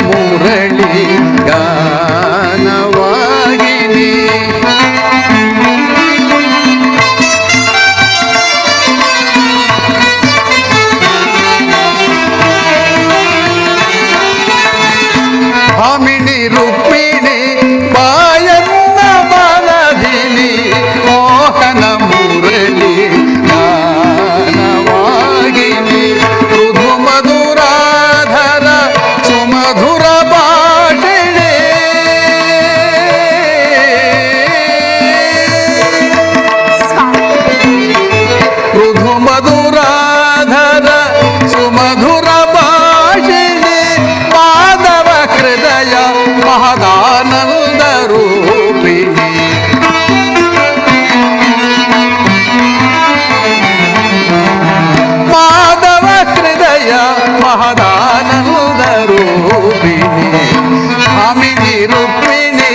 ಮುರಳಿ ಗಾನವಾಗಿನಿ. ಭಾಮಿನಿ ರುಕ್ಮಿಣಿ ಬಾಯನ್ನ ಮನದಿನಿ ಮೋಹನ ಮುರಳಿ ಗಾನವಾಗಿನಿ. ಮೃದು ಮಧುರಾಧರ ಸುಮಧುರ ಭಾಷಣೆ ಮೃದು ಮಧುರಾಧರ ಸುಮಧುರ ಭಾಷಣೆ ಮಾಧವ ಹೃದಯ ಮಹದಾನಂದ ರೂಪಿಣಿ. ಮಾಧವ ಹೃದಯ ಮಹದಾನಂದ ರೂಪಿಣಿ. ಭಾಮಿನಿ ರುಕ್ಮಿಣಿ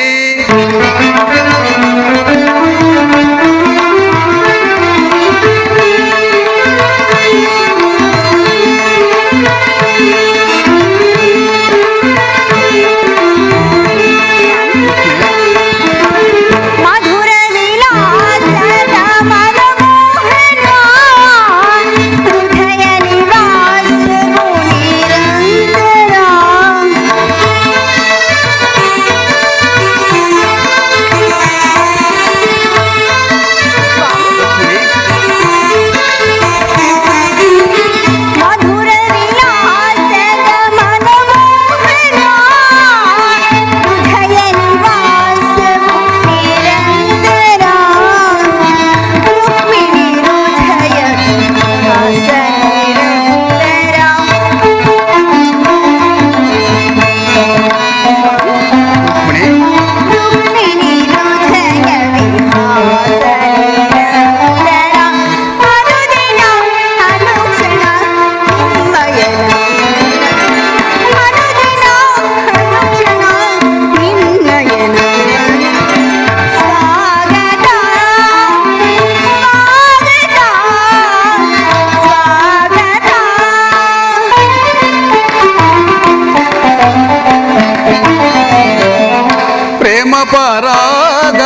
ಪರಾಗ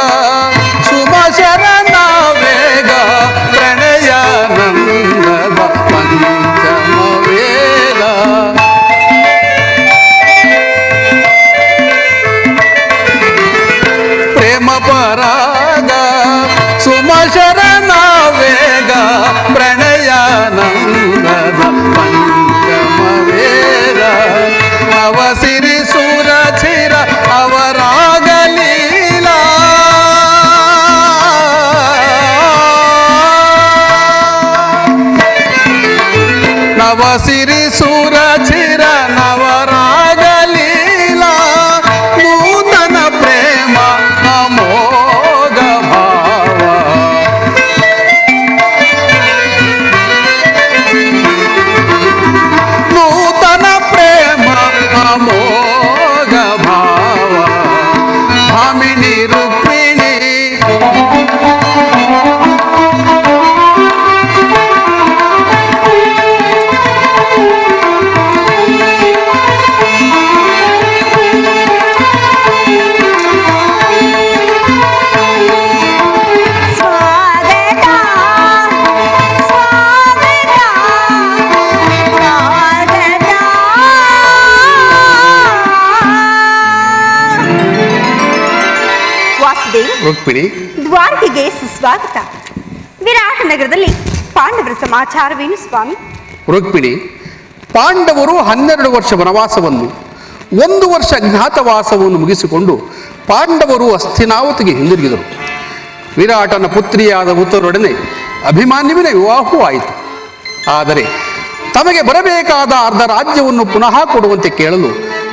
ಸುಮಶರಣ ವೇಗ ಪ್ರಣಯಾನಂದದ ಪಂಚಮ ವೇದ. ಪ್ರೇಮ ಪರಾಗ ಸುಮಶರಣ ವೇಗ ಪ್ರಣಯಾನಂದದ ಪಂಚಮ ವೇದ. ನವಸಿರಿ ಸುರ ಚಿರ ಅವರಾಗಲೀಲಾ ನವಸಿರಿ ಸುರ ಚಿರ ನವರಾಗಲೀಲಾ. ನೂತನ ಪ್ರೇಮ ಅಮೋಘ ಭಾವ ನೂತನ ಪ್ರೇಮ ಅಮೋಘ ಭಾವ. ಭಾಮಿನಿ ರುಕ್ಮಿಣಿ ರುಕ್ಮಿಣಿ ದ್ವಾರಕೆಗೆ ಸುಸ್ವಾಗತ. ವಿರಾಟ ನಗರದಲ್ಲಿ ಪಾಂಡವರ ಸಮಾಚಾರವೇನು ಸ್ವಾಮಿ? ರುಕ್ಮಿಣಿ, ಪಾಂಡವರು 12 ವರ್ಷ ವನವಾಸವನ್ನು 1 ವರ್ಷ ಜ್ಞಾತವಾಸವನ್ನು ಮುಗಿಸಿಕೊಂಡು ಪಾಂಡವರು ಹಸ್ತಿನಾವತಿಗೆ ಹಿಂದಿರುಗಿದರು. ವಿರಾಟನ ಪುತ್ರಿಯಾದ ಉತ್ತರೊಡನೆ ಅಭಿಮನ್ಯುವಿನ ವಿವಾಹವೂ ಆಯಿತು. ಆದರೆ ತಮಗೆ ಬರಬೇಕಾದ ಅರ್ಧ ರಾಜ್ಯವನ್ನು ಪುನಃ ಕೊಡುವಂತೆ ಕೇಳಲು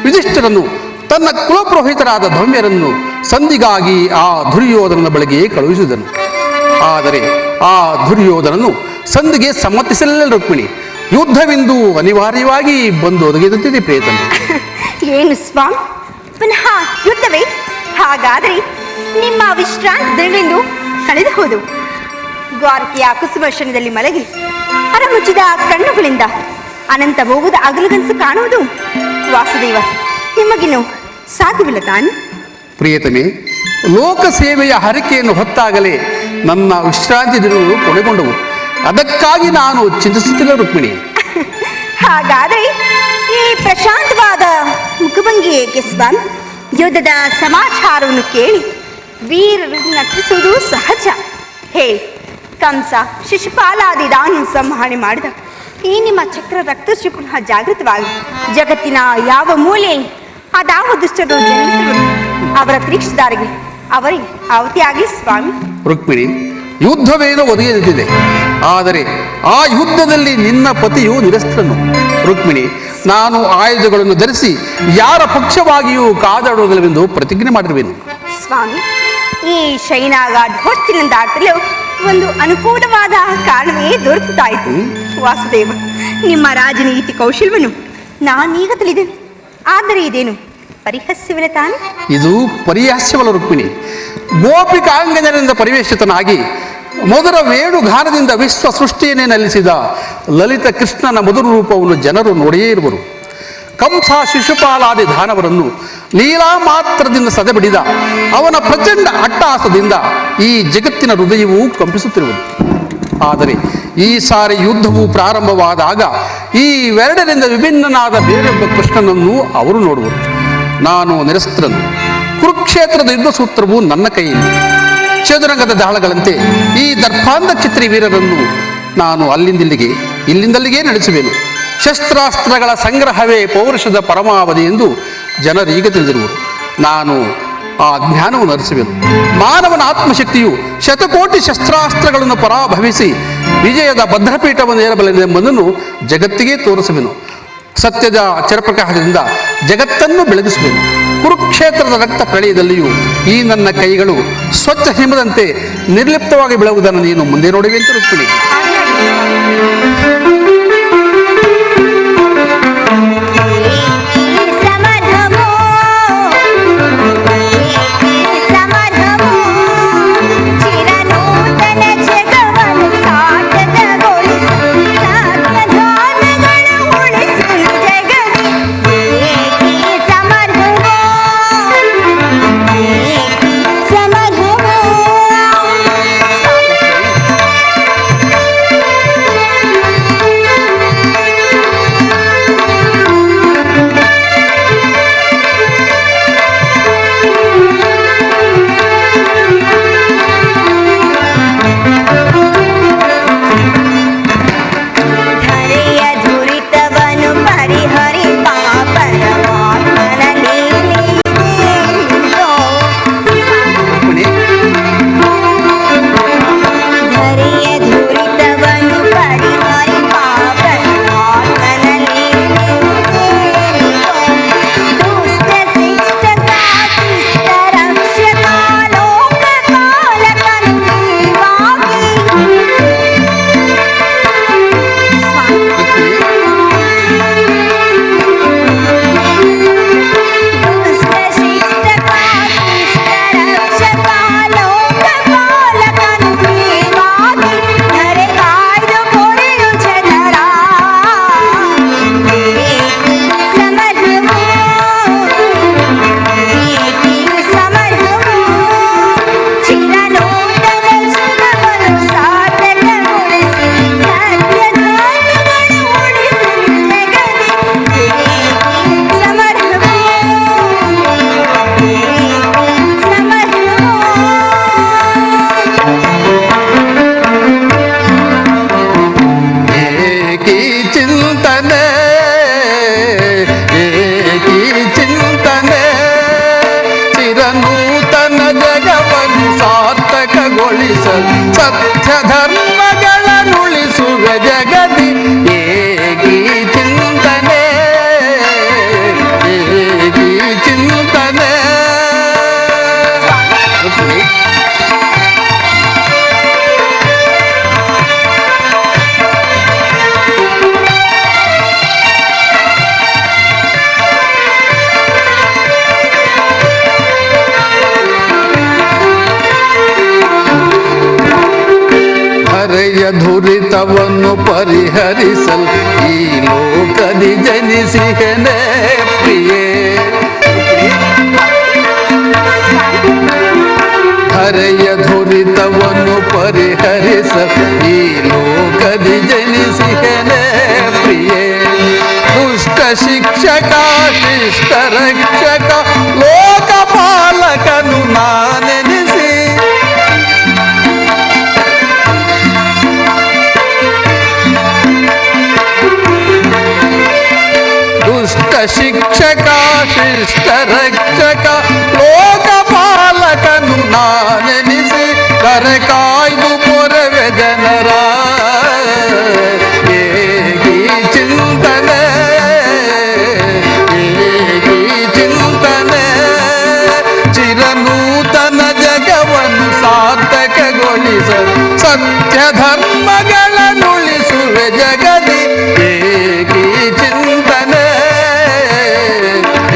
ಯುಧಿಷ್ಠಿರನು ತನ್ನ ಕುಲಪುರೋಹಿತರಾದ ಧೌಮ್ಯರನ್ನು ಸಂಧಿಗಾಗಿ ಆ ದುರ್ಯೋಧನನ ಬಳಿಗೆ ಕಳುಹಿಸಿದನು. ಆದರೆ ಆ ದುರ್ಯೋಧನನು ಸಂಧಿಗೆ ಸಮ್ಮತಿಸಲಿಲ್ಲ. ರುಕ್ಮಿಣಿ, ಯುದ್ಧವೆಂದು ಅನಿವಾರ್ಯವಾಗಿ ಬಂದು ಒದಗಿದಂತಿದೆ ಪ್ರೇತನು. ಏನು ಸ್ವಾಮಿ, ಪುನಃ ಯುದ್ಧವೇ? ಹಾಗಾದರೆ ನಿಮ್ಮ ವಿಶ್ರಾಂತಿ ದಿನವೆಂದು ಕಳೆದು ಹೋದು. ದ್ವಾರಕೆಯ ಕುಸುಮರ್ಶನದಲ್ಲಿ ಮಲಗಿ ಅರಮುಚ್ಚಿದ ಕಣ್ಣುಗಳಿಂದ ಅನಂತ ಹೋಗುದ ಅಗಲುಗನಸು ಕಾಣುವುದು ವಾಸುದೇವ. ನಿಮಗಿನ್ನು ಸಾಧ್ಯವಿಲ್ಲ ತಾನು? ಪ್ರಿಯತಮೆ, ಲೋಕ ಸೇವೆಯ ಹರಕೆಯನ್ನು ಹೊತ್ತಾಗಲೇ ನನ್ನ ವಿಶ್ರಾಂತಿ ದಿನಗಳು ಕೊನೆಗೊಂಡವು. ಅದಕ್ಕಾಗಿ ನಾನು ಚಿಂತಿಸುತ್ತಿಲ್ಲ ರುಕ್ಮಿಣಿ. ಹಾಗಾದರೆ ಈ ಪ್ರಶಾಂತವಾದ ಮುಖಭಂಗಿ ಏಕೆ ಸ್ವಾಮಿ? ಯುದ್ಧದ ಸಮಾಚಾರವನ್ನು ಕೇಳಿ ವೀರರು ನಟಿಸುವುದು ಸಹಜ. ಹೇಳಿ, ಕಂಸ ಶಿಶುಪಾಲಾದಿ ದಾನು ಸಂಹರಣೆ ಮಾಡಿದ ಈ ನಿಮ್ಮ ಚಕ್ರ ರಕ್ತಶ್ರೀ ಪುನಃ ಜಾಗೃತವಾಗಿ ಜಗತ್ತಿನ ಯಾವ ಮೂಲೆಯಲ್ಲಿ ಅದಾವ ದುಷ್ಟರು ಜನ್ಮಿಸುವುದು ಅವರ ತೀಕ್ಷದಾರಿಗೆ ಅವರಿಗೆ ಆವತಿಯಾಗಲಿ ಸ್ವಾಮಿ. ರುಕ್ಮಿಣಿ, ಯುದ್ಧವೇನೋ ಒದಗಿದಿದೆ, ಆದರೆ ಆ ಯುದ್ಧದಲ್ಲಿ ನಿನ್ನ ಪತಿಯು ನಿರಸ್ತ್ರನು. ರುಕ್ಮಿಣಿ, ನಾನು ಆಯುಧಗಳನ್ನು ಧರಿಸಿ ಯಾರ ಪಕ್ಷವಾಗಿಯೂ ಕಾದಾಡುವುದಿಲ್ಲವೆಂದು ಪ್ರತಿಜ್ಞೆ ಮಾಡಿರುವೆನು. ಸ್ವಾಮಿ, ಈ ಶೈನಾಗಾಡ್ ಹೊತ್ತಿನ ದಾಟಲು ಒಂದು ಅನುಕೂಲವಾದ ಕಾರಣವೇ ದೊರಕುತ್ತಾಯಿತು. ವಾಸುದೇವ, ನಿಮ್ಮ ರಾಜನೀತಿ ಕೌಶಲ್ಯವನ್ನು ನಾನೀಗ ತಿಳಿದೆನು. ಆದರೆ ಇದೇನು ಪರಿಹಾಸ್ಯವೇ ತಾನು? ಇದು ಪರಿಹಾಸ್ಯವಲ್ಲ ರುಕ್ಮಿಣಿ. ಗೋಪಿಕಾಂಗಜನಿಂದ ಪರಿವೇಷಿತನಾಗಿ ಮೊದಲ ವೇಣುಗಾನದಿಂದ ವಿಶ್ವ ಸೃಷ್ಟಿಯನ್ನೇ ನಲಿಸಿದ ಲಲಿತ ಕೃಷ್ಣನ ಮಧುರ ರೂಪವನ್ನು ಜನರು ನೋಡಿಯೇ ಇರುವರು. ಕಂಸ ಶಿಶುಪಾಲಾದಿ ದಾನವರನ್ನು ಲೀಲಾ ಮಾತ್ರದಿಂದ ಸದೆಬಡಿದ ಅವನ ಪ್ರಚಂಡ ಅಟ್ಟಹಾಸದಿಂದ ಈ ಜಗತ್ತಿನ ಹೃದಯವೂ ಕಂಪಿಸುತ್ತಿರುವುದು. ಆದರೆ ಈ ಸಾರಿ ಯುದ್ಧವು ಪ್ರಾರಂಭವಾದಾಗ ಈ ಎರಡರಿಂದ ವಿಭಿನ್ನನಾದ ಬೇರೊಬ್ಬ ಕೃಷ್ಣನನ್ನು ಅವರು ನೋಡುವರು. ನಾನು ನಿರಸ್ತ್ರನು. ಕುರುಕ್ಷೇತ್ರದ ಯುದ್ಧ ಸೂತ್ರವು ನನ್ನ ಕೈಯಲ್ಲಿ. ಚದುರಂಗದ ದಾಳಗಳಂತೆ ಈ ದರ್ಪಾಂಧ ಚಿತ್ರಿ ವೀರರನ್ನು ನಾನು ಅಲ್ಲಿಂದಿಲ್ಲಿಗೆ ಇಲ್ಲಿಂದಲ್ಲಿಗೆ ನಡೆಸುವೆನು. ಶಸ್ತ್ರಾಸ್ತ್ರಗಳ ಸಂಗ್ರಹವೇ ಪೌರುಷದ ಪರಮಾವಧಿ ಎಂದು ಜನರೀಗ ತಿಳಿದಿರುವರು. ನಾನು ಆ ಜ್ಞಾನವನ್ನು ಅರಿಸುವೆನು. ಮಾನವನ ಆತ್ಮಶಕ್ತಿಯು ಶತಕೋಟಿ ಶಸ್ತ್ರಾಸ್ತ್ರಗಳನ್ನು ಪರಾಭವಿಸಿ ವಿಜಯದ ಭದ್ರಪೀಠವನ್ನು ಏರಬಲ್ಲದೆಂಬುದನ್ನು ಜಗತ್ತಿಗೆ ತೋರಿಸುವೆನು. ಸತ್ಯದ ಚರಪ್ರಕಾಶದಿಂದ ಜಗತ್ತನ್ನು ಬೆಳಗಿಸುವೆನು. ಕುರುಕ್ಷೇತ್ರದ ರಕ್ತ ಪ್ರಳಯದಲ್ಲಿಯೂ ಈ ನನ್ನ ಕೈಗಳು ಸ್ವಚ್ಛ ಹಿಮದಂತೆ ನಿರ್ಲಿಪ್ತವಾಗಿ ಬೆಳಗುವುದನ್ನು ನೀನು ಮುಂದೆ ನೋಡುವೆ ಅಂತ ರುಕ್ಮಿಣಿ. ಸತ್ಯ ಧರ್ಮಗಳನ್ನುಳಿಸುವ ಜಗದಿ ಏಕಿ ಚಿಂತನೆ ಏಕಿ ಚಿಂತನೆ. ಹರೆಯ ಧುರಿತವನ್ನು ಪರಿಹರಿಸಲ್ ಈ ಲೋಕದಿ ಜನಿಸಿಹೆನೆ ಪ್ರಿಯೇ. ಶಿಷ್ಟ ರಕ್ಷಕ ಲೋಕಪಾಲಕನು ನಾನೆನಿಸಿ ದುಷ್ಟ ಶಿಕ್ಷಕ ಶಿಷ್ಟ ರಕ್ಷಕ ಲೋಕಪಾಲಕನು ನಾನೆನಿಸಿ ಕರೆ ಕಾಯ್ದು ಪೊರವೆ ಜನರ ಏಕಿ ಚಿಂತನೆ ಏಕಿ ಚಿಂತನೆ ಚಿರನೂತನ ಜಗವನ್ನು ಸಾರ್ಥಕಗೊಳಿಸ ಸತ್ಯ ಧರ್ಮಗಳನ್ನುಳಿಸುವೆ ಜಗದಿ ಏಕಿ ಚಿಂತನೆ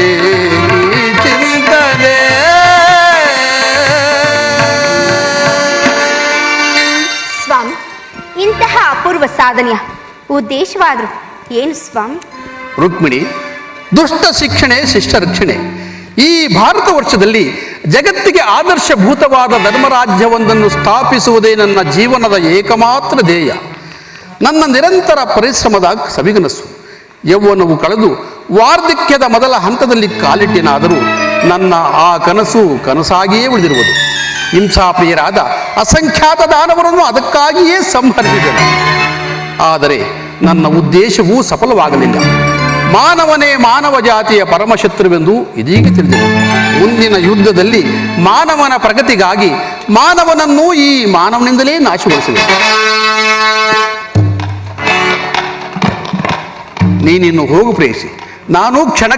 ಏಕಿ ಚಿಂತನೆ. ಸ್ವಾಮಿ, ಇಂತಹ ಅಪೂರ್ವ ಸಾಧನೆಯ ಉದ್ದೇಶವಾದರೂ ಏನು ಸ್ವಾಮಿ? ರುಕ್ಮಿಣಿ, ದುಷ್ಟ ಶಿಕ್ಷಣೆ ಶಿಷ್ಟ ರಕ್ಷಣೆ. ಈ ಭಾರತ ವರ್ಷದಲ್ಲಿ ಜಗತ್ತಿಗೆ ಆದರ್ಶಭೂತವಾದ ಧರ್ಮರಾಜ್ಯವೊಂದನ್ನು ಸ್ಥಾಪಿಸುವುದೇ ನನ್ನ ಜೀವನದ ಏಕಮಾತ್ರ ಧ್ಯೇಯ. ನನ್ನ ನಿರಂತರ ಪರಿಶ್ರಮದ ಸವಿಗನಸು. ಯೌವನವು ಕಳೆದು ವಾರ್ಧಕ್ಯದ ಮೊದಲ ಹಂತದಲ್ಲಿ ಕಾಲಿಟ್ಟಿನಾದರೂ ನನ್ನ ಆ ಕನಸು ಕನಸಾಗಿಯೇ ಉಳಿದಿರುವುದು. ಹಿಂಸಾಪ್ರಿಯರಾದ ಅಸಂಖ್ಯಾತ ದಾನವರನ್ನು ಅದಕ್ಕಾಗಿಯೇ ಸಂಹರಿಸಿದರು. ಆದರೆ ನನ್ನ ಉದ್ದೇಶವೂ ಸಫಲವಾಗಲಿಲ್ಲ. ಮಾನವನೇ ಮಾನವ ಜಾತಿಯ ಪರಮಶತ್ರುವೆಂದು ಇದೀಗ ತಿಳಿದಿದೆ. ಮುಂದಿನ ಯುದ್ಧದಲ್ಲಿ ಮಾನವನ ಪ್ರಗತಿಗಾಗಿ ಮಾನವನನ್ನು ಈ ಮಾನವನಿಂದಲೇ ನಾಶಗೊಳಿಸಿದೆ. ನೀನಿನ್ನು ಹೋಗು ಪ್ರೇಯಸಿ, ನಾನು ಕ್ಷಣ